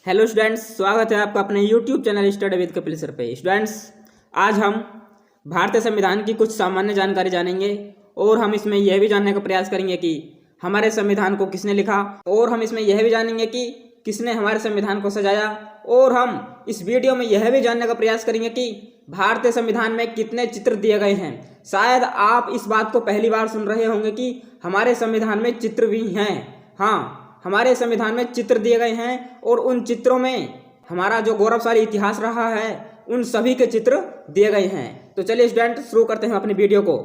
Hello students, स्वागत है आपका अपने YouTube channel study with Kapil sir पे। स्टूडेंट्स, आज हम भारतीय संविधान की कुछ सामान्य जानकारी जानेंगे और हम इसमें यह भी जानने का प्रयास करेंगे कि हमारे संविधान को किसने लिखा, और हम इसमें यह भी जानेंगे कि किसने हमारे संविधान को सजाया। और हम इस वीडियो में यह भी जानने का प्रयास करेंगे कि भारतीय संविधान में कितने चित्र दिए गए हैं। शायद आप इस बात को पहली बार सुन रहे होंगे कि हमारे संविधान में चित्र भी हैं। हाँ, हमारे संविधान में चित्र दिए गए हैं और उन चित्रों में हमारा जो गौरवशाली इतिहास रहा है उन सभी के चित्र दिए गए हैं। तो चलिए स्टूडेंट, शुरू करते हैं अपनी वीडियो को।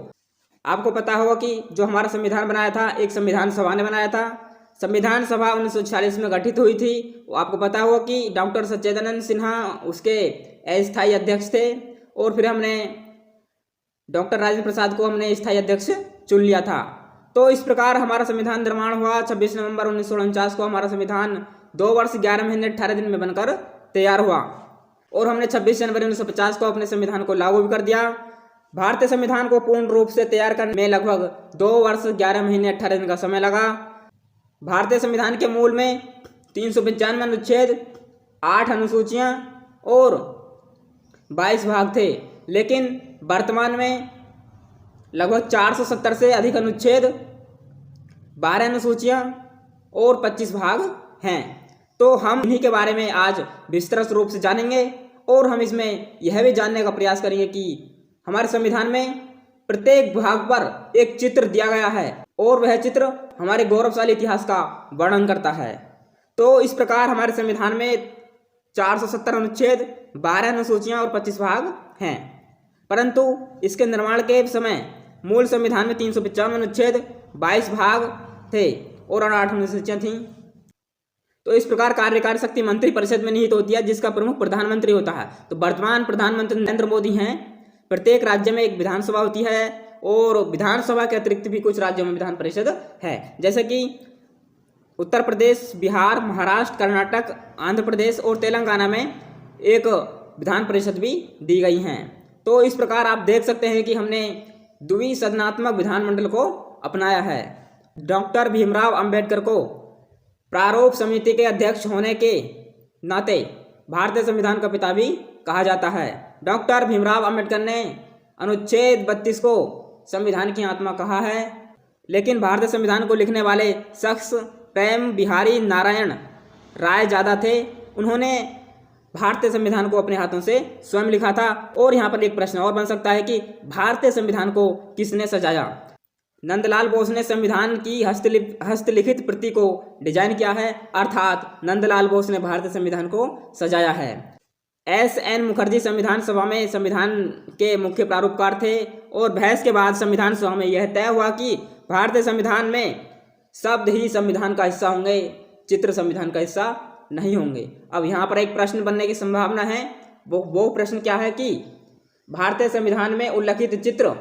आपको पता होगा कि जो हमारा संविधान बनाया था एक संविधान सभा ने बनाया था। संविधान सभा 1946 में गठित हुई थी। आपको पता होगा कि डॉक्टर सच्चिदानंद सिन्हा उसके अस्थायी अध्यक्ष थे और फिर हमने डॉक्टर राजेंद्र प्रसाद को हमने स्थायी अध्यक्ष चुन लिया था। तो इस प्रकार हमारा संविधान निर्माण हुआ। 26 नवंबर 1949 को हमारा संविधान 2 वर्ष 11 महीने 18 दिन में बनकर तैयार हुआ और हमने 26 जनवरी 1950 को अपने संविधान को लागू भी कर दिया। भारतीय संविधान को पूर्ण रूप से तैयार करने में लगभग 2 वर्ष 11 महीने 18 दिन का समय लगा। भारतीय संविधान के मूल में 395 अनुच्छेद, 8 अनुसूचियाँ और 22 भाग थे, लेकिन वर्तमान में लगभग 470 से अधिक अनुच्छेद, 12 अनुसूचियाँ और 25 भाग हैं। तो हम इन्हीं के बारे में आज विस्तृत रूप से जानेंगे और हम इसमें यह भी जानने का प्रयास करेंगे कि हमारे संविधान में प्रत्येक भाग पर एक चित्र दिया गया है और वह चित्र हमारे गौरवशाली इतिहास का वर्णन करता है। तो इस प्रकार हमारे संविधान में 470 अनुच्छेद, 12 अनुसूचियाँ और 25 भाग हैं, परंतु इसके निर्माण के समय मूल संविधान में 395 अनुच्छेद, 22 भाग थे और 8 अनुसूचियाँ थीं। तो इस प्रकार कार्यकारी शक्ति मंत्री परिषद में निहित होती है, जिसका प्रमुख प्रधानमंत्री होता है। तो वर्तमान प्रधानमंत्री नरेंद्र मोदी हैं। प्रत्येक राज्य में एक विधानसभा होती है और विधानसभा के अतिरिक्त भी कुछ राज्यों में विधान परिषद है, जैसे कि उत्तर प्रदेश, बिहार, महाराष्ट्र, कर्नाटक, आंध्र प्रदेश और तेलंगाना में एक विधान परिषद भी दी गई हैं। तो इस प्रकार आप देख सकते हैं कि हमने द्विसदनात्मक विधानमंडल को अपनाया है। डॉक्टर भीमराव अंबेडकर को प्रारूप समिति के अध्यक्ष होने के नाते भारतीय संविधान का पिता भी कहा जाता है। डॉक्टर भीमराव अंबेडकर ने अनुच्छेद 32 को संविधान की आत्मा कहा है, लेकिन भारतीय संविधान को लिखने वाले शख्स प्रेम बिहारी नारायण राय ज़्यादा थे। उन्होंने भारतीय संविधान को अपने हाथों से स्वयं लिखा था। और यहाँ पर एक प्रश्न और बन सकता है कि भारतीय संविधान को किसने सजाया? नंदलाल बोस ने संविधान की हस्तलिखित प्रति को डिजाइन किया है, अर्थात नंदलाल बोस ने भारतीय संविधान को सजाया है। S.N. मुखर्जी संविधान सभा में संविधान के मुख्य प्रारूपकार थे और बहस के बाद संविधान सभा में यह तय हुआ कि भारतीय संविधान में शब्द ही संविधान का हिस्सा होंगे, चित्र संविधान का हिस्सा नहीं होंगे। अब यहाँ पर एक प्रश्न बनने की संभावना है। वो प्रश्न क्या है कि भारतीय संविधान में उल्लिखित चित्र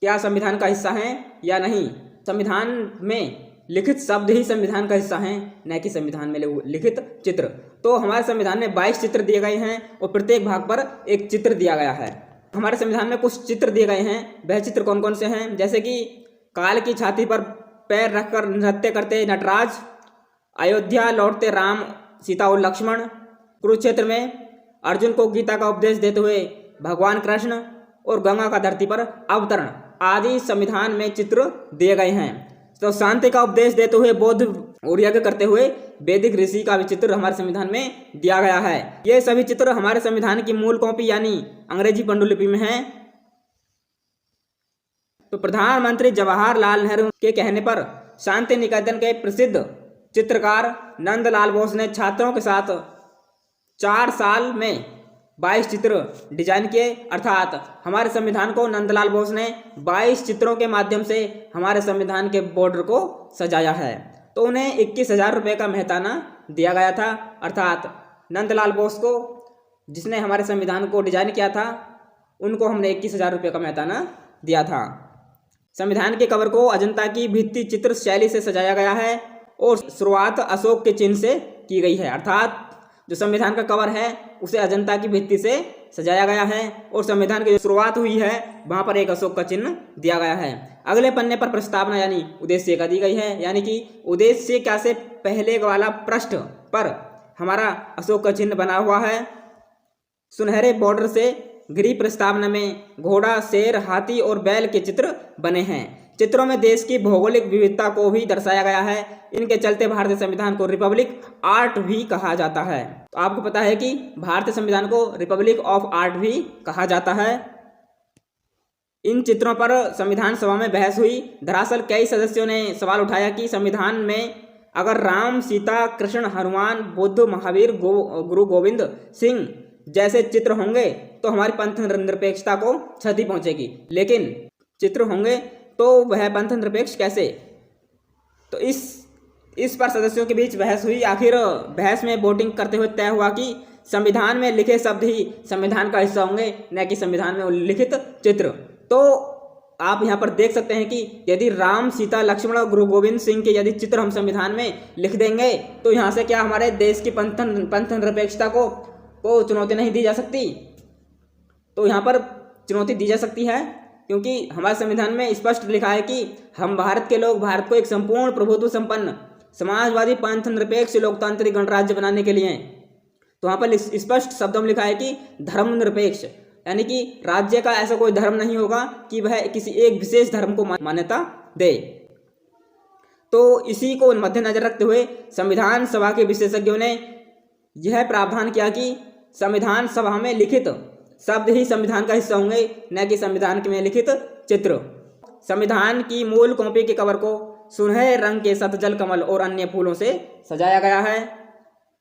क्या संविधान का हिस्सा हैं या नहीं? संविधान में लिखित शब्द ही संविधान का हिस्सा हैं, न कि संविधान में लिखित चित्र। तो हमारे संविधान में 22 चित्र दिए गए हैं और प्रत्येक भाग पर एक चित्र दिया गया है। हमारे संविधान में कुछ चित्र दिए गए हैं। वह चित्र कौन कौन से हैं? जैसे कि काल की छाती पर पैर रखकर नृत्य करते नटराज, अयोध्या लौटते राम, सीता और लक्ष्मण, कुरुक्षेत्र में अर्जुन को गीता का उपदेश देते हुए भगवान कृष्ण और गंगा का धरती पर अवतरण आदि संविधान में चित्र दिए गए हैं। तो शांति का उपदेश देते हुए बौद्ध और यज्ञ करते हुए वैदिक ऋषि का भी चित्र हमारे संविधान में दिया गया है। ये सभी चित्र हमारे संविधान की मूल कॉपी यानी अंग्रेजी पांडुलिपि में है। तो प्रधानमंत्री जवाहरलाल नेहरू के कहने पर शांति निकेतन के प्रसिद्ध चित्रकार नंदलाल बोस ने छात्रों के साथ 4 साल में 22 चित्र डिजाइन किए, अर्थात हमारे संविधान को नंदलाल बोस ने 22 चित्रों के माध्यम से हमारे संविधान के बॉर्डर को सजाया है। तो उन्हें 21,000 रुपये का मेहताना दिया गया था, अर्थात नंदलाल बोस को, जिसने हमारे संविधान को डिजाइन किया था, उनको हमने 21,000 रुपये का मेहताना दिया था। संविधान के कवर को अजंता की भित्ति चित्र शैली से सजाया गया है और शुरुआत अशोक के चिन्ह से की गई है, अर्थात जो संविधान का कवर है उसे अजंता की भित्ति से सजाया गया है और संविधान की जो शुरुआत हुई है वहां पर एक अशोक का चिन्ह दिया गया है। अगले पन्ने पर प्रस्तावना यानी उद्देश्य का दी गई है, यानी कि उद्देश्य क्या से पहले वाला पृष्ठ पर हमारा अशोक का चिन्ह बना हुआ है। सुनहरे बॉर्डर से गृह प्रस्तावना में घोड़ा, शेर, हाथी और बैल के चित्र बने हैं। चित्रों में देश की भौगोलिक विविधता को भी दर्शाया गया है। इनके चलते भारतीय संविधान को रिपब्लिक आर्ट भी कहा जाता है। तो आपको पता है कि भारतीय संविधान को रिपब्लिक ऑफ आर्ट भी कहा जाता है। इन चित्रों पर संविधान सभा में बहस हुई। दरअसल कई सदस्यों ने सवाल उठाया कि संविधान में अगर राम, सीता, कृष्ण, हनुमान, बुद्ध, महावीर, गुरु गोविंद सिंह जैसे चित्र होंगे तो हमारी पंथ निरपेक्षता को क्षति पहुंचेगी, लेकिन चित्र होंगे तो वह पंथ निरपेक्ष कैसे? तो इस पर सदस्यों के बीच बहस हुई। आखिर बहस में वोटिंग करते हुए तय हुआ कि संविधान में लिखे शब्द ही संविधान का हिस्सा होंगे, न कि संविधान में उल्लिखित चित्र। तो आप यहाँ पर देख सकते हैं कि यदि राम, सीता, लक्ष्मण और गुरु गोविंद सिंह के यदि चित्र हम संविधान में लिख देंगे तो यहाँ से क्या हमारे देश की पंथ निरपेक्षता को चुनौती नहीं दी जा सकती? तो यहाँ पर चुनौती दी जा सकती है, क्योंकि हमारे संविधान में स्पष्ट लिखा है कि हम भारत के लोग भारत को एक संपूर्ण प्रभुत्व संपन्न समाजवादी पंथ निरपेक्ष लोकतांत्रिक गणराज्य बनाने के लिए। तो वहाँ पर स्पष्ट शब्दों में लिखा है कि धर्म निरपेक्ष, यानी कि राज्य का ऐसा कोई धर्म नहीं होगा कि वह किसी एक विशेष धर्म को मान्यता दे। तो इसी को मद्देनजर रखते हुए संविधान सभा के विशेषज्ञों ने यह प्रावधान किया कि संविधान सभा में लिखित शब्द ही संविधान का हिस्सा होंगे, न कि संविधान में लिखित चित्र। संविधान की मूल कॉपी के कवर को सुनहरे रंग के शतजल कमल और अन्य फूलों से सजाया गया है।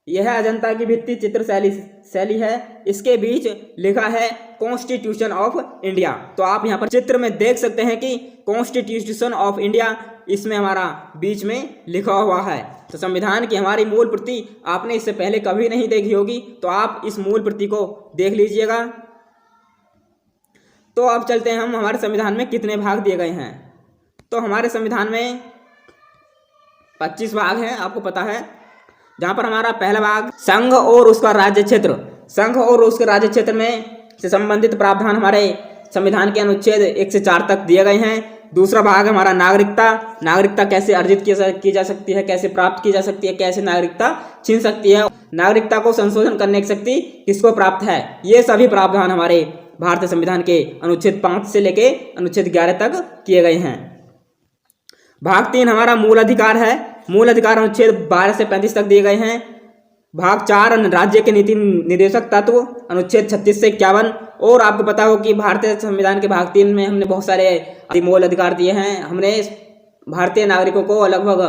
यह अजंता की भित्ति चित्र शैली है। इसके बीच लिखा है कॉन्स्टिट्यूशन ऑफ इंडिया। तो आप यहाँ पर चित्र में देख सकते हैं कि कॉन्स्टिट्यूशन ऑफ इंडिया इसमें हमारा बीच में लिखा हुआ है। तो संविधान की हमारी मूल प्रति आपने इससे पहले कभी नहीं देखी होगी, तो आप इस मूल प्रति को देख लीजिएगा। तो अब चलते हैं हम हमारे संविधान में कितने भाग दिए गए हैं। तो हमारे संविधान में 25 भाग हैं, आपको पता है। जहाँ पर हमारा पहला भाग संघ और उसका राज्य क्षेत्र, संघ और उसके राज्य क्षेत्र में से संबंधित प्रावधान हमारे संविधान के अनुच्छेद 1 से 4 तक दिए गए हैं। दूसरा भाग हमारा नागरिकता, नागरिकता कैसे अर्जित की जा सकती है, कैसे प्राप्त की जा सकती है, कैसे नागरिकता छीन सकती है, नागरिकता को संशोधन करने की शक्ति किसको प्राप्त है। ये सभी प्रावधान हमारे भारतीय संविधान के अनुच्छेद 5 से लेके अनुच्छेद 11 तक किए गए हैं। भाग 3 हमारा मूल अधिकार है। मूल अधिकार अनुच्छेद 12 से 35 तक दिए गए हैं। भाग 4 राज्य के नीति निर्देशक तत्व अनुच्छेद 36 से 51। और आपको पता हो कि भारतीय संविधान के भाग 3 में हमने बहुत सारे मूल अधिकार दिए हैं। हमने भारतीय नागरिकों को लगभग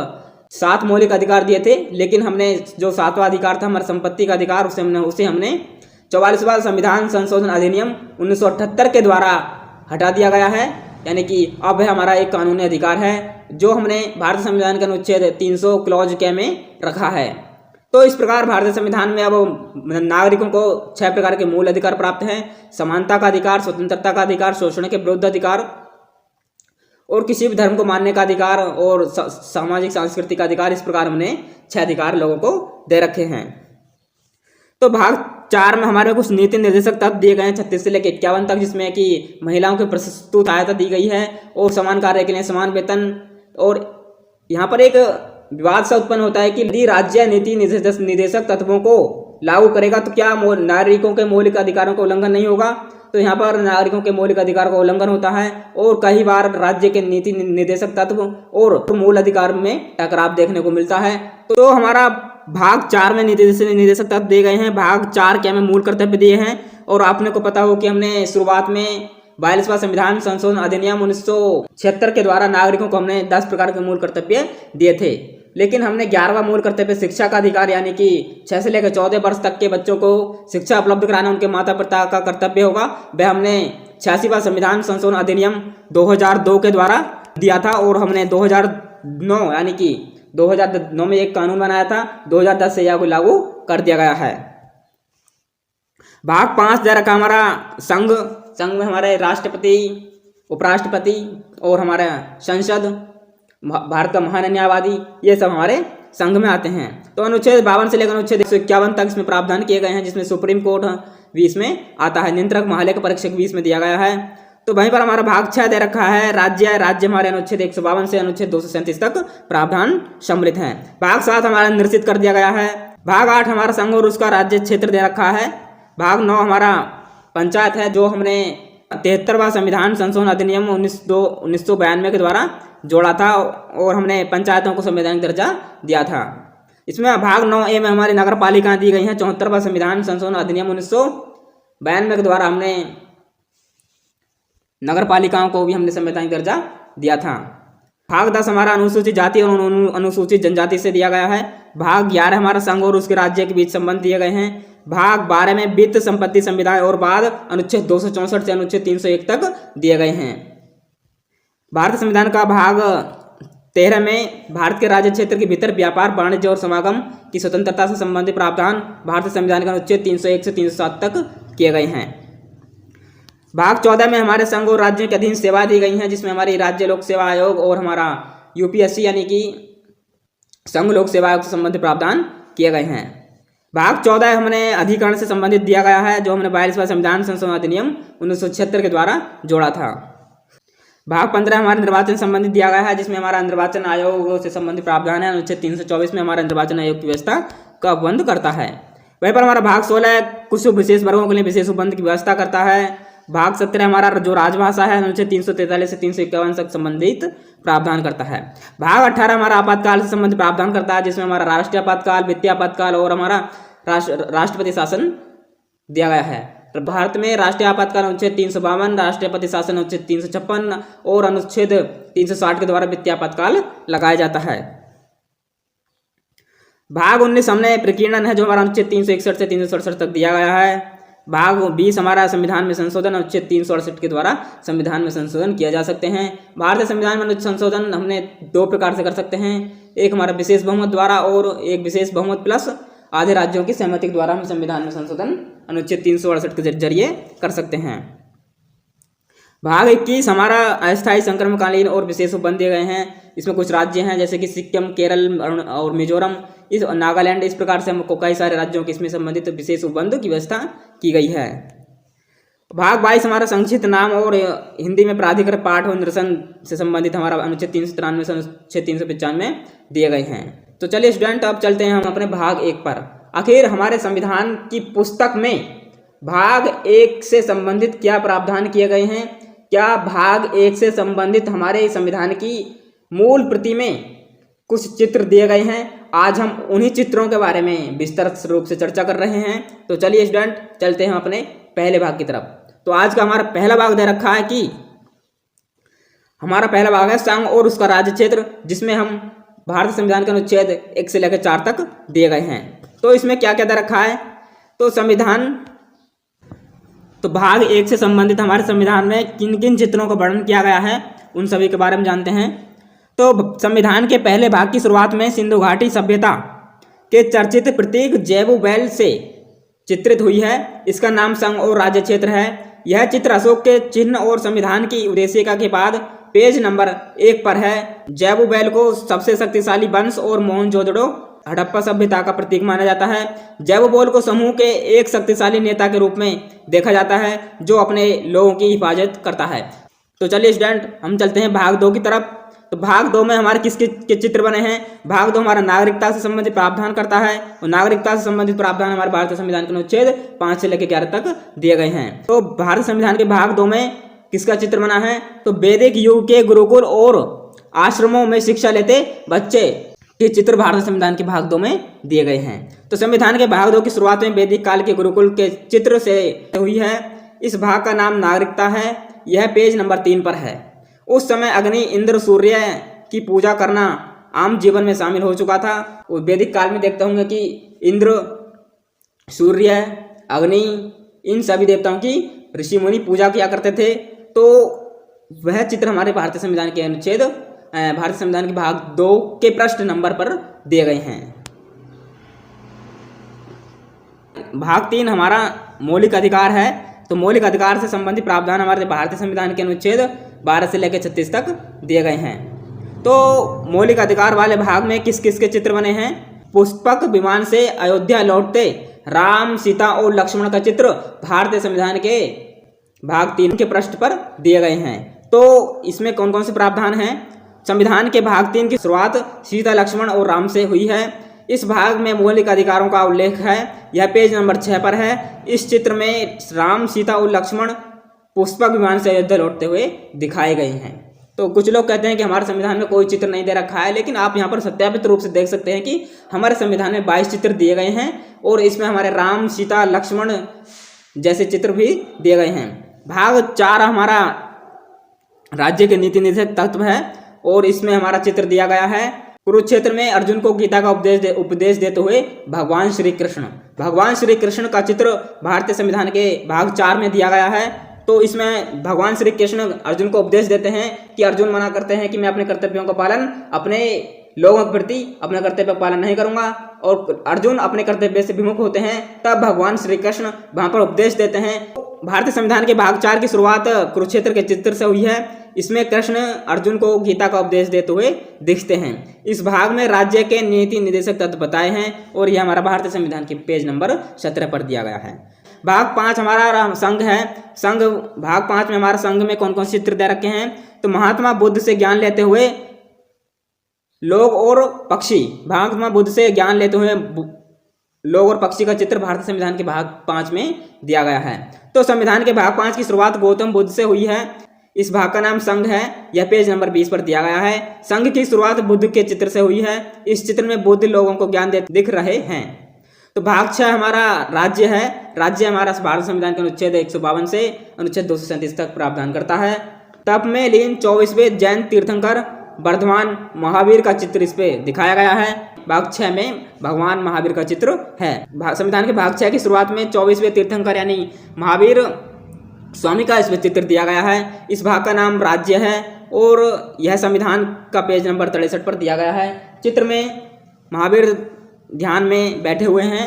7 मौलिक अधिकार दिए थे, लेकिन हमने जो 7वां अधिकार था हमारा संपत्ति का अधिकार, उसे हमने 44वां संविधान संशोधन अधिनियम 1978 के द्वारा हटा दिया गया है। यानी कि अब हमारा एक कानूनी अधिकार है जो हमने भारतीय संविधान के अनुच्छेद 300 क्लॉज के में रखा है। तो इस प्रकार भारतीय संविधान में अब नागरिकों को 6 प्रकार के मूल अधिकार प्राप्त हैं। समानता का अधिकार, स्वतंत्रता का अधिकार, शोषण के विरुद्ध अधिकार और किसी भी धर्म को मानने का अधिकार और सामाजिक सांस्कृतिक अधिकार। इस प्रकार हमने 6 अधिकार लोगों को दे रखे हैं। तो भाग 4 में हमारे कुछ नीति निर्देशक तत्व दिए गए हैं 36 से लेकर 51 तक, जिसमें कि महिलाओं की प्रस्तुत सहायता दी गई है और समान कार्य के लिए समान वेतन। और यहाँ पर एक विवाद सा उत्पन्न होता है कि यदि राज्य नीति निर्देशक तत्वों को लागू करेगा तो क्या नागरिकों के मौलिक अधिकारों का उल्लंघन नहीं होगा। तो यहाँ पर नागरिकों के मौलिक अधिकार का उल्लंघन होता है और कई बार राज्य के नीति निर्देशक तत्व और मूल अधिकार में टकराव देखने को मिलता है। तो हमारा भाग 4 में नीति निर्देशक तत्व दिए गए हैं। भाग 4 के हमें मूल कर्तव्य दिए हैं। और आपने को पता हो कि हमने शुरुआत में 42वां संविधान संशोधन अधिनियम 1976 के द्वारा नागरिकों को हमने 10 प्रकार के मूल कर्तव्य दिए थे, लेकिन हमने 11वां मूल कर्तव्य शिक्षा का अधिकार, यानी कि 6 से लेकर 14 वर्ष तक के बच्चों को शिक्षा उपलब्ध कराना उनके माता पिता का कर्तव्य होगा, वह हमने 86वां संविधान संशोधन अधिनियम 2002 के द्वारा दिया था। और हमने 2009 यानी कि 2009 में एक कानून बनाया था, 2010 से यह लागू कर दिया गया है। भाग 5 दे रखा हमारा संघ में हमारे राष्ट्रपति, उपराष्ट्रपति और हमारा संसद, भारत का महान न्यायवादी, ये सब हमारे संघ में आते हैं। तो अनुच्छेद 52 से लेकर अनुच्छेद 151 तक इसमें प्रावधान किए गए हैं, जिसमें सुप्रीम कोर्ट भी इसमें आता है, नियंत्रक महालेखा परीक्षक भी इसमें दिया गया है। तो वहीं पर हमारा भाग 6 दे रखा है राज्य हमारे अनुच्छेद 152 से अनुच्छेद 237 तक प्रावधान सम्मिलित हैं। भाग 7 हमारा निश्चित कर दिया गया है भाग 8 हमारा संघ और उसका राज्य क्षेत्र दे रखा है। भाग 9 हमारा पंचायत है, जो हमने 73वां संविधान संशोधन अधिनियम 1992 के द्वारा जोड़ा था और हमने पंचायतों को संवैधानिक दर्जा दिया था। इसमें भाग 9A में हमारी नगर पालिकाएं दी गई हैं। 74वां संविधान संशोधन अधिनियम 1992 के द्वारा हमने नगर पालिकाओं को भी हमने संवैधानिक दर्जा दिया था। भाग 10 हमारा अनुसूचित जाति और अनुसूचित जनजाति से दिया गया है। भाग 11 हमारा संघ और उसके राज्य के बीच संबंध दिए गए हैं। भाग 12 में वित्त, संपत्ति, संविधान और बाद अनुच्छेद 264 से अनुच्छेद 301 तक दिए गए हैं। भारतीय संविधान का भाग 13 में भारत के राज्य क्षेत्र के भीतर व्यापार, वाणिज्य और समागम की स्वतंत्रता से संबंधित प्रावधान भारतीय संविधान के अनुच्छेद 301 से 307 तक किए गए हैं। भाग 14 में हमारे संघ और राज्यों के अधीन सेवा दी गई हैं, जिसमें हमारी राज्य लोक सेवा आयोग और हमारा यूपीएससी यानी कि संघ लोक सेवा आयोग से संबंधित प्रावधान किए गए हैं। भाग 14 हमने अधिकरण से संबंधित दिया गया है, जो हमने 42वां संविधान संशोधन अधिनियम 1976 के द्वारा जोड़ा था। भाग 15 हमारे निर्वाचन संबंधित दिया गया है, जिसमें हमारा निर्वाचन आयोग से संबंधित प्रावधान है। अनुच्छेद 324 में हमारा निर्वाचन आयोग की व्यवस्था का उपबंध करता है। वहीं पर हमारा भाग 16 कुछ विशेष वर्गों के लिए विशेष उपबंध की व्यवस्था करता है। भाग 17 हमारा जो राजभाषा है अनुच्छेद 343 से 351 तक संबंधित प्रावधान करता है। भाग 18 हमारा आपातकाल से संबंधित प्रावधान करता है, जिसमें हमारा राष्ट्रीय आपातकाल, वित्तीय आपातकाल और हमारा राष्ट्रपति शासन दिया गया है। तो भारत में राष्ट्रीय आपातकाल अनुच्छेद 352, राष्ट्रपति शासन अनुच्छेद 356 और अनुच्छेद 360 के द्वारा वित्तीय आपातकाल लगाया जाता है। भाग 19 हमने प्रकीर्णन है, जो हमारा अनुच्छेद 361 से 367 तक दिया गया है। भाग 20 हमारा संविधान में संशोधन, अनुच्छेद 368 के द्वारा संविधान में संशोधन किया जा सकते हैं। भारतीय संविधान में संशोधन हमने 2 प्रकार से कर सकते हैं। एक हमारा विशेष बहुमत द्वारा और एक विशेष बहुमत प्लस आधे राज्यों की सहमति द्वारा हम संविधान में संशोधन अनुच्छेद 368 के जरिए कर सकते हैं। भाग 21 हमारा अस्थायी, संक्रमणकालीन और विशेष उपबंध दिए गए हैं। इसमें कुछ राज्य हैं जैसे कि सिक्किम, केरल और मिजोरम, इस नागालैंड, इस प्रकार से हमको कई सारे राज्यों के इसमें संबंधित विशेष उपबंध की व्यवस्था की गई है। भाग 22 हमारा संक्षिप्त नाम और हिंदी में प्राधिकृत पाठ और निरसन से संबंधित हमारा अनुच्छेद 393 से अनुच्छेद 395 दिए गए हैं। तो चलिए स्टूडेंट, अब चलते हैं हम अपने भाग 1 पर। आखिर हमारे संविधान की पुस्तक में भाग 1 से संबंधित क्या प्रावधान किए गए हैं? क्या भाग 1 से संबंधित हमारे संविधान की मूल प्रति में कुछ चित्र दिए गए हैं? आज हम उन्हीं चित्रों के बारे में विस्तृत रूप से चर्चा कर रहे हैं। तो चलिए स्टूडेंट, चलते हैं अपने पहले भाग की तरफ। तो आज का हमारा पहला भाग दे रखा है कि हमारा पहला भाग है संघ और उसका राज्य क्षेत्र, जिसमें हम भारतीय संविधान के अनुच्छेद 1 से लेकर 4 तक दिए गए हैं। तो इसमें क्या क्या दे रखा है? तो भाग 1 से संबंधित हमारे संविधान में किन किन चित्रों का वर्णन किया गया है, उन सभी के बारे में जानते हैं। तो संविधान के पहले भाग की शुरुआत में सिंधु घाटी सभ्यता के चर्चित प्रतीक जैबू बैल से चित्रित हुई है। इसका नाम संघ और राज्य क्षेत्र है। यह चित्र अशोक के चिन्ह और संविधान की उद्देशिका के बाद पेज नंबर 1 पर है। जैबू बैल को सबसे शक्तिशाली वंश और मोहनजोदड़ो हड़प्पा सभ्यता का प्रतीक माना जाता है। जैबू बैल को समूह के एक शक्तिशाली नेता के रूप में देखा जाता है, जो अपने लोगों की हिफाजत करता है। तो चलिए स्टूडेंट, हम चलते हैं भाग 2 की तरफ। तो भाग 2 में हमारे किसके चित्र बने हैं? भाग 2 हमारा नागरिकता से संबंधित प्रावधान करता है और नागरिकता से संबंधित प्रावधान हमारे भारतीय संविधान के अनुच्छेद 5 से लेकर 11 तक दिए गए हैं। तो भारतीय संविधान के भाग 2 में किसका चित्र बना है? तो वैदिक युग के गुरुकुल और आश्रमों में शिक्षा लेते बच्चे के चित्र भारतीय संविधान के भाग 2 में दिए गए हैं। तो संविधान के भाग 2 की शुरुआत में वैदिक काल के गुरुकुल के चित्र से हुई है। इस भाग का नाम नागरिकता है। यह पेज नंबर 3 पर है। उस समय अग्नि, इंद्र, सूर्य की पूजा करना आम जीवन में शामिल हो चुका था। वैदिक काल में देखते होंगे कि इंद्र, सूर्य, अग्नि, इन सभी देवताओं की ऋषि मुनि पूजा किया करते थे। तो वह चित्र हमारे भारतीय संविधान के अनुच्छेद भारतीय संविधान के भाग 2 के पृष्ठ नंबर पर दिए गए हैं। भाग 3 हमारा मौलिक अधिकार है। तो मौलिक अधिकार से संबंधित प्रावधान हमारे भारतीय संविधान के अनुच्छेद 12 से लेकर 36 तक दिए गए हैं। तो मौलिक अधिकार वाले भाग में किस किस के चित्र बने हैं? पुष्पक विमान से अयोध्या लौटते राम, सीता और लक्ष्मण का चित्र भारतीय संविधान के भाग 3 के पृष्ठ पर दिए गए हैं। तो इसमें कौन कौन से प्रावधान हैं? संविधान के भाग 3 की शुरुआत सीता, लक्ष्मण और राम से हुई है। इस भाग में मौलिक अधिकारों का उल्लेख है। यह पेज नंबर 6 पर है। इस चित्र में राम, सीता और लक्ष्मण पुष्पक विमान से अयोध्या लौटते हुए दिखाए गए हैं। तो कुछ लोग कहते हैं कि हमारे संविधान में कोई चित्र नहीं दे रखा है, लेकिन आप यहाँ पर सत्यापित रूप से देख सकते हैं कि हमारे संविधान में 22 चित्र दिए गए हैं और इसमें हमारे राम, सीता, लक्ष्मण जैसे चित्र भी दिए गए हैं। भाग 4 हमारा राज्य के नीति निर्देशक तत्व है और इसमें हमारा चित्र दिया गया है। कुरुक्षेत्र में अर्जुन को गीता का उपदेश देते हुए भगवान श्री कृष्ण का चित्र भारतीय संविधान के भाग 4 में दिया गया है। तो इसमें भगवान श्री कृष्ण अर्जुन को उपदेश देते हैं कि अर्जुन मना करते हैं कि मैं अपने कर्तव्यों का पालन, अपने लोगों के प्रति अपने कर्तव्य का पालन नहीं करूंगा, और अर्जुन अपने कर्तव्य से विमुख होते हैं। तब भगवान श्री कृष्ण वहां पर उपदेश देते हैं। भारतीय संविधान के भाग 4 की शुरुआत कुरुक्षेत्र के चित्र से हुई है। इसमें कृष्ण अर्जुन को गीता का उपदेश देते हुए दिखते हैं। इस भाग में राज्य के नीति निर्देशक तत्व बताए हैं और यह हमारा भारतीय संविधान के पेज नंबर 17 पर दिया गया है। भाग 5 हमारा संघ है। भाग 5 में हमारा संघ में कौन कौन से चित्र दे रखे हैं? तो महात्मा बुद्ध से ज्ञान लेते हुए लोग और पक्षी, महात्मा बुद्ध से ज्ञान लेते हुए लोग और पक्षी का चित्र भारतीय संविधान के भाग 5 में दिया गया है। तो संविधान के भाग 5 की शुरुआत गौतम बुद्ध से हुई है। इस भाग का नाम संघ है। यह पेज नंबर 20 पर दिया गया है। संघ की शुरुआत बुद्ध के चित्र से हुई है। इस चित्र में बुद्ध लोगों को ज्ञान दिख रहे हैं। तो भाग 6 हमारा राज्य है। राज्य हमारा भारत संविधान के अनुच्छेद 152 से अनुच्छेद 237 तक प्रावधान करता है। तप में लीन 24वें जैन तीर्थंकर वर्धमान महावीर का चित्र इस पे दिखाया गया है। भाग 6 में भगवान महावीर का चित्र है। संविधान के भाग 6 की शुरुआत में 24वें तीर्थंकर यानी महावीर स्वामी का इसमें चित्र दिया गया है। इस भाग का नाम राज्य है और यह संविधान का पेज नंबर 63 पर दिया गया है। चित्र में महावीर ध्यान में बैठे हुए हैं।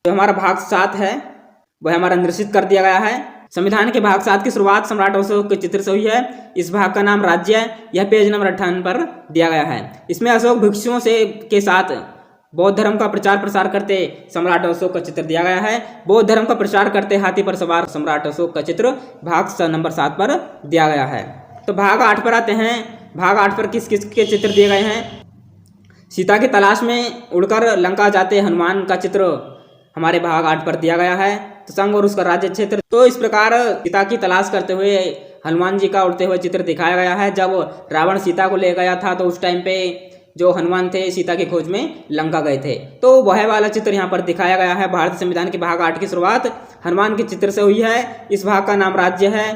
जो हमारा भाग 7 है वह हमारा निश्चित कर दिया गया है। संविधान के भाग 7 की शुरुआत सम्राट अशोक के चित्र से हुई है। इस भाग का नाम राज्य है। यह पेज नंबर 58 पर दिया गया है। इसमें अशोक भिक्षुओं से के साथ बौद्ध धर्म का प्रचार प्रसार करते सम्राट अशोक का चित्र दिया गया है। बौद्ध धर्म का प्रचार करते हाथी पर सवार सम्राट अशोक का चित्र भाग नंबर 7 पर दिया गया है। तो भाग 8 पर आते हैं। भाग 8 पर किस किस के चित्र दिए गए हैं? सीता की तलाश में उड़कर लंका जाते हनुमान का चित्र हमारे भाग 8 पर दिया गया है। तो संघ और उसका राज्य क्षेत्र। तो इस प्रकार सीता की तलाश करते हुए हनुमान जी का उड़ते हुए चित्र दिखाया गया है। जब रावण सीता को ले गया था तो उस टाइम पे जो हनुमान थे सीता की खोज में लंका गए थे, तो वह वाला चित्र यहाँ पर दिखाया गया है। भारतीय संविधान के भाग 8 की शुरुआत हनुमान के चित्र से हुई है। इस भाग का नाम राज्य है।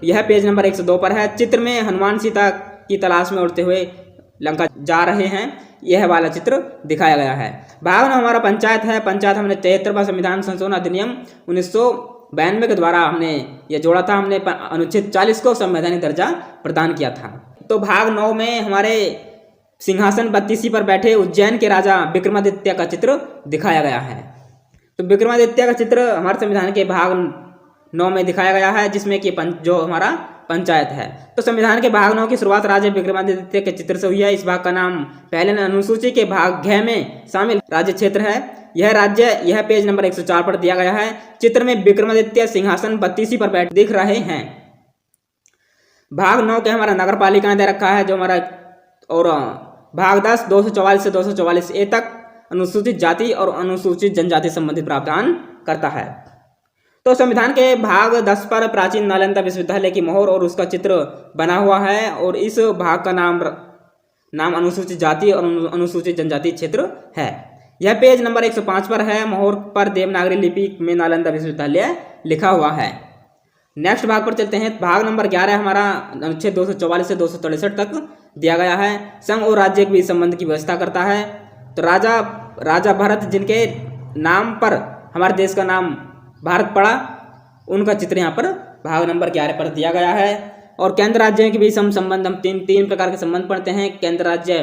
यह पेज नंबर 102 पर है। चित्र में हनुमान सीता की तलाश में उड़ते हुए लंका जा रहे हैं, यह वाला चित्र दिखाया गया है। भाग 9 हमारा पंचायत है। पंचायत हमने 73वां संविधान संशोधन अधिनियम 1992 के द्वारा हमने यह जोड़ा था। हमने अनुच्छेद 40 को संवैधानिक दर्जा प्रदान किया था। तो भाग 9 में हमारे सिंहासन 32 पर बैठे उज्जैन के राजा विक्रमादित्य का चित्र दिखाया गया है। तो विक्रमादित्य का चित्र हमारे संविधान के भाग 9 में दिखाया गया है, जिसमें कि जो हमारा पंचायत है। तो संविधान के भाग 9 की शुरुआत राजा विक्रमादित्य के चित्र से हुई है। इस भाग का नाम पहले अनुसूची के भाग घ में शामिल राज्य क्षेत्र है। यह पेज नंबर 104 पर दिया गया है। चित्र में विक्रमादित्य सिंहासन 32 पर बैठ दिख रहे हैं। भाग 9 के हमारा नगर पालिकाएं दे रखा है जो हमारा, और भाग 10 244 से 244 ए तक अनुसूचित जाति और अनुसूचित जनजाति संबंधित प्रावधान करता है। तो संविधान के भाग 10 पर प्राचीन नालंदा विश्वविद्यालय की मोहर और उसका चित्र बना हुआ है और इस भाग का नाम अनुसूचित जाति और अनुसूचित जनजाति क्षेत्र है। यह पेज नंबर 105 पर है। मोहर पर देवनागरी लिपि में नालंदा विश्वविद्यालय लिखा हुआ है। नेक्स्ट भाग पर चलते हैं। भाग नंबर 11 हमारा अनुच्छेद 244 से 263 तक दिया गया है। संघ और राज्य के बीच संबंध की व्यवस्था करता है। तो राजा भरत जिनके नाम पर हमारे देश का नाम भारत पड़ा, उनका चित्र यहाँ पर भाग नंबर 11 पर दिया गया है। और केंद्र राज्यों के बीच हम संबंध, हम तीन प्रकार के संबंध पढ़ते हैं। केंद्र राज्य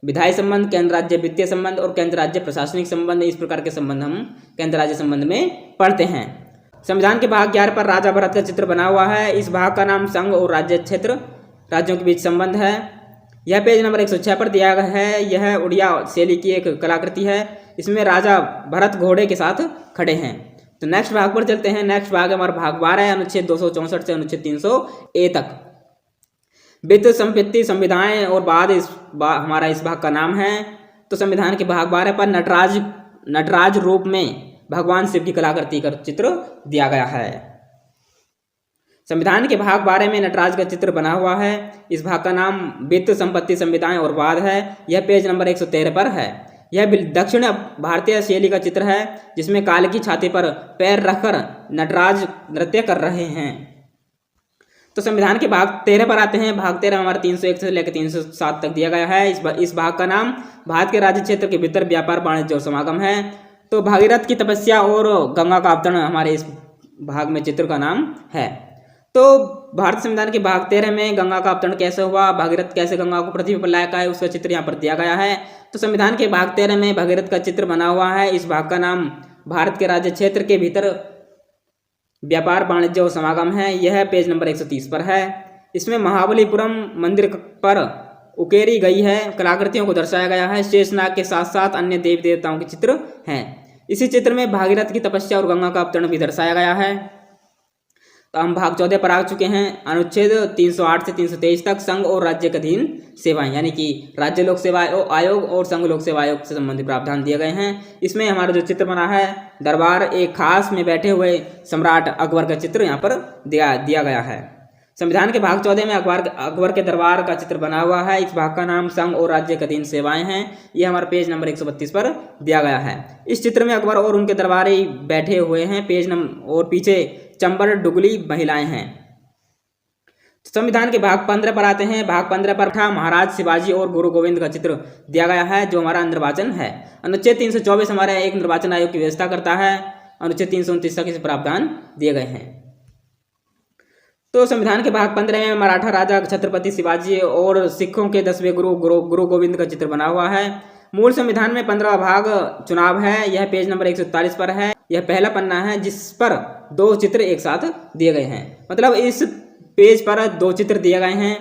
विधायी संबंध, केंद्र राज्य वित्तीय संबंध और केंद्र राज्य प्रशासनिक संबंध। इस प्रकार के संबंध हम केंद्र राज्य संबंध में पढ़ते हैं। संविधान के भाग 11 पर राजा भरत का चित्र बना हुआ है। इस भाग का नाम संघ और राज्य क्षेत्र, राज्यों के बीच संबंध है। यह पेज नंबर 106 पर दिया गया है। यह उड़िया शैली की एक कलाकृति है। इसमें राजा भरत घोड़े के साथ खड़े हैं। तो नेक्स्ट भाग पर चलते हैं। नेक्स्ट भाग हमारा भाग 12 है, अनुच्छेद 264 से अनुच्छेद 300 ए तक। वित्त संपत्ति संविधाएं और बाद हमारा इस भाग का नाम है। तो संविधान के भाग 12 पर नटराज रूप में भगवान शिव की कलाकृति का चित्र दिया गया है। संविधान के भाग 12 में नटराज का चित्र बना हुआ है। इस भाग का नाम वित्त, संपत्ति, संविधान और वाद है। यह पेज नंबर 113 पर है। यह दक्षिण भारतीय शैली का चित्र है जिसमें काल की छाती पर पैर रखकर नटराज नृत्य कर रहे हैं। तो संविधान के भाग 13 पर आते हैं। भाग 13 हमारे 301 से लेकर 307 तक दिया गया है। इस भाग का नाम भारत के राज्य क्षेत्र के भीतर व्यापार, वाणिज्य और समागम है। तो भागीरथ की तपस्या और गंगा का अवतरण हमारे इस भाग में चित्र का नाम है। तो भारत संविधान के भाग 13 में गंगा का अवतरण कैसे हुआ, भागीरथ कैसे गंगा को पृथ्वी पर लाया है, उसका चित्र यहाँ पर दिया गया है। तो संविधान के भाग 13 में भागीरथ का चित्र बना हुआ है। इस भाग का नाम भारत के राज्य क्षेत्र के भीतर व्यापार, वाणिज्य और समागम है। यह पेज नंबर 130 पर है। इसमें महाबलीपुरम मंदिर पर उकेरी गई है कलाकृतियों को दर्शाया गया है। शेषनाग के साथ साथ अन्य देवी देवताओं के चित्र हैं। इसी चित्र में भागीरथ की तपस्या और गंगा का अवतरण भी दर्शाया गया है। तो हम भाग 14 पर आ चुके हैं। अनुच्छेद 308 से 323 तक संघ और राज्य के अधीन सेवाएं, यानी कि राज्य लोक सेवा आयोग और संघ लोक सेवा आयोग से संबंधित प्रावधान दिए गए हैं। इसमें हमारा जो चित्र बना है दरबार एक खास में बैठे हुए सम्राट अकबर का चित्र यहाँ पर दिया गया है। संविधान के भाग 14 में अकबर के दरबार का चित्र बना हुआ है। इस भाग का नाम संघ और राज्य के अधीन सेवाएं हैं। यह हमारे पेज नंबर 132 पर दिया गया है। इस चित्र में अकबर और उनके दरबारी बैठे हुए हैं। पेज नंबर और पीछे चंबर डुगली महिलाएं हैं। संविधान के भाग 15 पर आते हैं। भाग 15 पर था महाराज शिवाजी और गुरु गोविंद का चित्र दिया गया है जो हमारा निर्वाचन है। अनुच्छेद 324 हमारे एक निर्वाचन आयोग की व्यवस्था करता है। अनुच्छेद 329 तक इसे प्रावधान दिए गए हैं। तो संविधान के भाग 15 में मराठा राजा छत्रपति शिवाजी और सिखों के 10वें गुरु गोविंद का चित्र बना हुआ है। मूल संविधान में 15 भाग चुनाव है। यह पेज नंबर 141 पर है। यह पहला पन्ना है जिस पर 2 चित्र एक साथ दिए गए हैं। मतलब इस पेज पर 2 चित्र दिए गए हैं।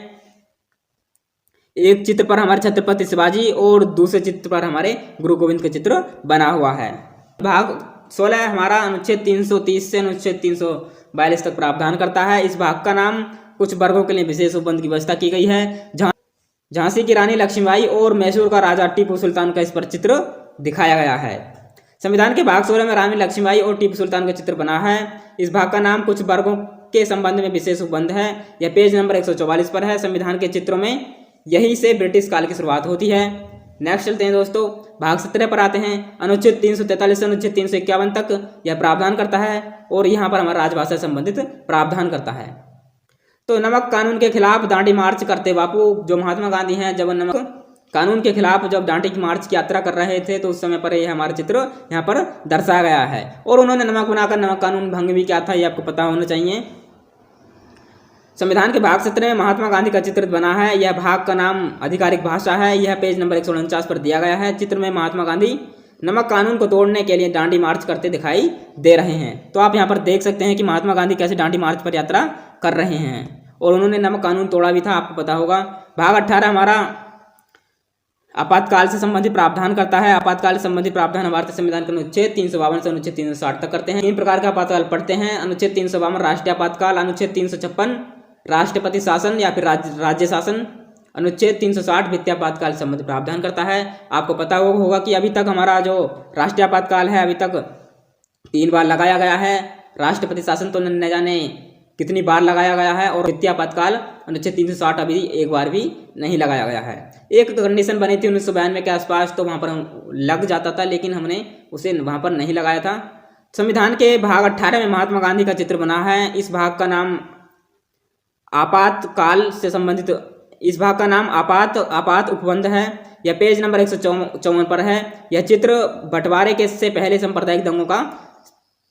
एक चित्र पर हमारे छत्रपति शिवाजी और दूसरे चित्र पर हमारे गुरु गोविंद का चित्र बना हुआ है। भाग 16 हमारा अनुच्छेद 330 से अनुच्छेद 342 तक प्रावधान करता है। इस भाग का नाम कुछ वर्गों के लिए विशेष उपबंध की व्यवस्था की गई है। झांसी की रानी लक्ष्मीबाई और मैसूर का राजा टीपू सुल्तान का इस पर चित्र दिखाया गया है। संविधान के भाग 16 में रानी लक्ष्मीबाई और टीपू सुल्तान का चित्र बना है। इस भाग का नाम कुछ वर्गों के संबंध में विशेष उपबंध है। यह पेज नंबर 144 पर है। संविधान के चित्रों में यहीं से ब्रिटिश काल की शुरुआत होती है। नेक्स्ट चलते हैं दोस्तों, भाग 17 पर आते हैं। अनुच्छेद 343 से अनुच्छेद 351 तक यह प्रावधान करता है और यहाँ पर हमारा राजभाषा से संबंधित प्रावधान करता है। तो नमक कानून के खिलाफ दांडी मार्च करते बापू जो महात्मा गांधी हैं, जब नमक कानून के खिलाफ जब दांडी की मार्च की यात्रा कर रहे थे तो उस समय पर यह हमारा चित्र यहाँ पर दर्शाया गया है। और उन्होंने नमक बनाकर नमक कानून भंग भी किया था, ये आपको पता होना चाहिए। संविधान के भाग 17 में महात्मा गांधी का चित्र बना है। यह भाग का नाम आधिकारिक भाषा है। यह पेज नंबर 149 पर दिया गया है। चित्र में महात्मा गांधी नमक कानून को तोड़ने के लिए दांडी मार्च करते दिखाई दे रहे हैं। तो आप यहाँ पर देख सकते हैं कि महात्मा गांधी कैसे दांडी मार्च पर यात्रा कर रहे हैं और उन्होंने नमक कानून तोड़ा भी था, आपको पता होगा। भाग 18 हमारा आपातकाल से संबंधित प्रावधान करता है। आपातकाल से संबंधित प्रावधान भारतीय संविधान के अनुच्छेद 352 से अनुच्छेद 360 तक करते हैं। 3 प्रकार के आपातकाल पढ़ते हैं। अनुच्छेद 352 राष्ट्रीय आपातकाल, अनुच्छेद 356 राष्ट्रपति शासन या फिर राज्य शासन, अनुच्छेद 360 वित्तीय आपातकाल से संबंधित प्रावधान करता है। आपको पता होगा कि अभी तक हमारा जो राष्ट्रीय आपातकाल है अभी तक 3 बार लगाया गया है। राष्ट्रपति शासन तो न जाने कितनी बार लगाया गया है और वित्तीय आपातकाल अनुच्छेद 360 अभी एक बार भी नहीं लगाया गया है। एक कंडीशन बनी थी 1992 के आसपास, तो वहाँ पर लग जाता था, लेकिन हमने उसे वहाँ पर नहीं लगाया था। संविधान के भाग 18 में महात्मा गांधी का चित्र बना है। इस भाग का नाम आपातकाल से संबंधित, इस भाग का नाम आपात उपबंध है। यह पेज नंबर 154 पर है। यह चित्र बंटवारे के से पहले सांप्रदायिक दंगों का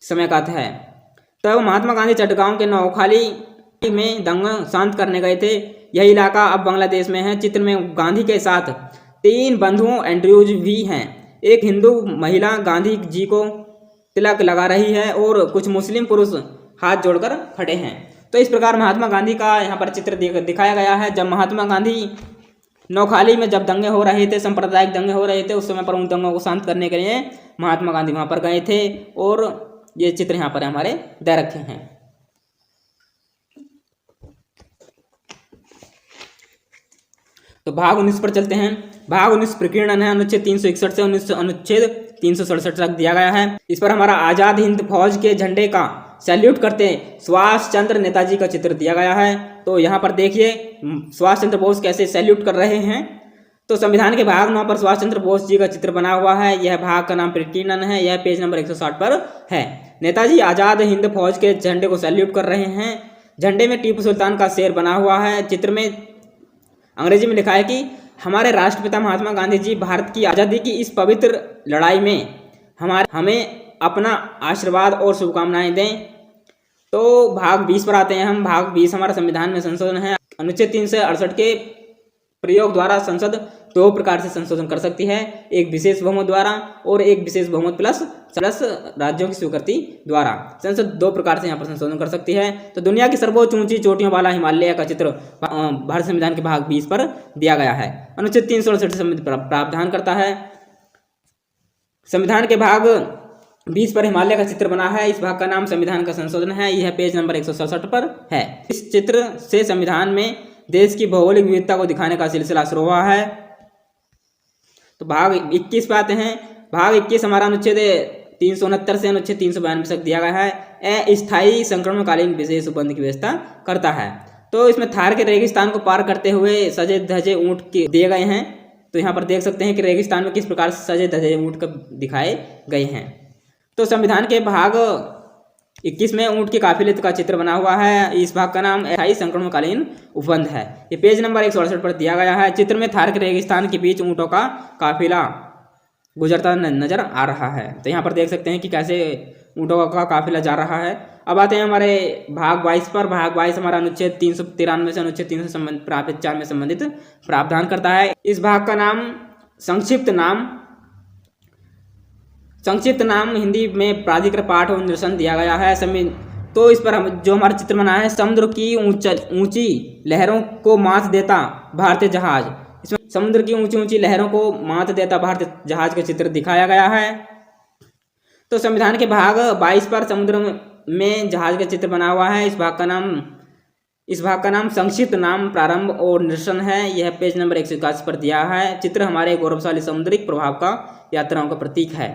समय का है। तब महात्मा गांधी चटगांव के नौखाली में दंगा शांत करने गए थे। यह इलाका अब बांग्लादेश में है। चित्र में गांधी के साथ 3 बंधुओं एंड्रयूज भी हैं। एक हिंदू महिला गांधी जी को तिलक लगा रही है और कुछ मुस्लिम पुरुष हाथ जोड़कर खड़े हैं। तो इस प्रकार महात्मा गांधी का यहाँ पर चित्र दिखाया गया है। जब महात्मा गांधी नौखाली में जब दंगे हो रहे थे, सांप्रदायिक दंगे हो रहे थे, उस समय पर उन दंगों को शांत करने के लिए महात्मा गांधी वहाँ पर गए थे और ये चित्र यहाँ पर हमारे दे रखे हैं। तो भाग 19 पर चलते हैं। भाग 19 प्रकीर्णन है, अनुच्छेद 361 से अनुच्छेद 367 तक दिया गया है। इस पर हमारा आज़ाद हिंद फौज के झंडे का सैल्यूट करते सुभाष चंद्र नेताजी का चित्र दिया गया है। तो यहाँ पर देखिए सुभाष चंद्र बोस कैसे सैल्यूट कर रहे हैं। तो संविधान के भाग 9 पर सुभाष चंद्र बोस जी का चित्र बना हुआ है। यह भाग का नाम प्रकीर्णन है। यह पेज नंबर 160 पर है। नेताजी आज़ाद हिंद फौज के झंडे को सैल्यूट कर रहे हैं। झंडे में टीपू सुल्तान का शेर बना हुआ है। चित्र में अंग्रेजी में लिखा है कि हमारे राष्ट्रपिता महात्मा गांधी जी भारत की आज़ादी की इस पवित्र लड़ाई में हमें अपना आशीर्वाद और शुभकामनाएं दें। तो भाग 20 पर आते हैं हम। भाग 20 हमारा संविधान में संशोधन है। अनुच्छेद 368 के प्रयोग द्वारा संसद 2 प्रकार से संशोधन कर सकती है, एक विशेष बहुमत द्वारा और एक विशेष बहुमत प्लस राज्यों की स्वीकृति द्वारा। संसद 2 प्रकार से यहाँ पर संशोधन कर सकती है। तो दुनिया की सर्वोच्च ऊंची चोटियों वाला हिमालय का चित्र भारत संविधान के भाग 20 पर दिया गया है। अनुच्छेद 368 संबंधित प्रावधान करता है। संविधान के भाग 20 पर हिमालय का चित्र बना है। इस भाग का नाम संविधान का संशोधन है। यह पेज नंबर 167 पर है। इस चित्र से संविधान में देश की भौगोलिक विविधता को दिखाने का सिलसिला शुरू हुआ है। तो भाग 21 पे आते हैं। भाग 21 हमारा अनुच्छेद 369 से अनुच्छेद 392 तक दिया गया है। अस्थायी संक्रमणकालीन विशेष उपबंध की व्यवस्था करता है। तो इसमें थार के रेगिस्तान को पार करते हुए सजे धजे ऊँट के दिए गए हैं। तो यहाँ पर देख सकते हैं कि रेगिस्तान में किस प्रकार से सजे धजे ऊँट दिखाए गए हैं। तो संविधान के भाग 21 में ऊँट के काफिले का चित्र बना हुआ है। इस भाग का नाम अस्थायी संक्रमणकालीन उपबंध है। ये पेज नंबर 168 पर दिया गया है। चित्र में थार के रेगिस्तान के बीच ऊँटों का काफिला गुजरता नजर आ रहा है। तो यहाँ पर देख सकते हैं कि कैसे ऊँटों का काफिला जा रहा है। अब आते हैं हमारे भाग 22 पर। भाग 22 हमारा अनुच्छेद 393 से अनुच्छेद 304 में संबंधित प्रावधान करता है। इस भाग का नाम संक्षिप्त नाम हिंदी में प्राधिकृत पाठ और निरसन दिया गया है। तो इस पर हम जो हमारा चित्र बना है, समुद्र की ऊंची लहरों को मात देता भारतीय जहाज। इसमें समुद्र की ऊंची ऊंची लहरों को मात देता भारतीय जहाज का चित्र दिखाया गया है। तो संविधान के भाग 22 पर समुद्र में जहाज का चित्र बना हुआ है। इस भाग का नाम संक्षिप्त नाम प्रारंभ और निरसन है। यह पेज नंबर 181 पर दिया है। चित्र हमारे गौरवशाली समुद्रिक प्रभाव का यात्राओं का प्रतीक है।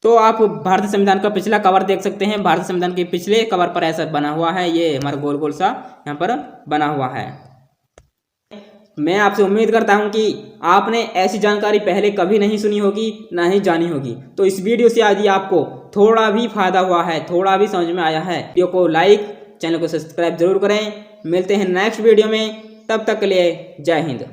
तो आप भारतीय संविधान का पिछला कवर देख सकते हैं। भारतीय संविधान के पिछले कवर पर ऐसा बना हुआ है। ये हमारा गोल गोल सा यहाँ पर बना हुआ है। मैं आपसे उम्मीद करता हूँ कि आपने ऐसी जानकारी पहले कभी नहीं सुनी होगी, ना ही जानी होगी। तो इस वीडियो से यदि आपको थोड़ा भी फायदा हुआ है, थोड़ा भी समझ में आया है, वीडियो को लाइक, चैनल को सब्सक्राइब जरूर करें। मिलते हैं नेक्स्ट वीडियो में। तब तक के लिए जय हिंद।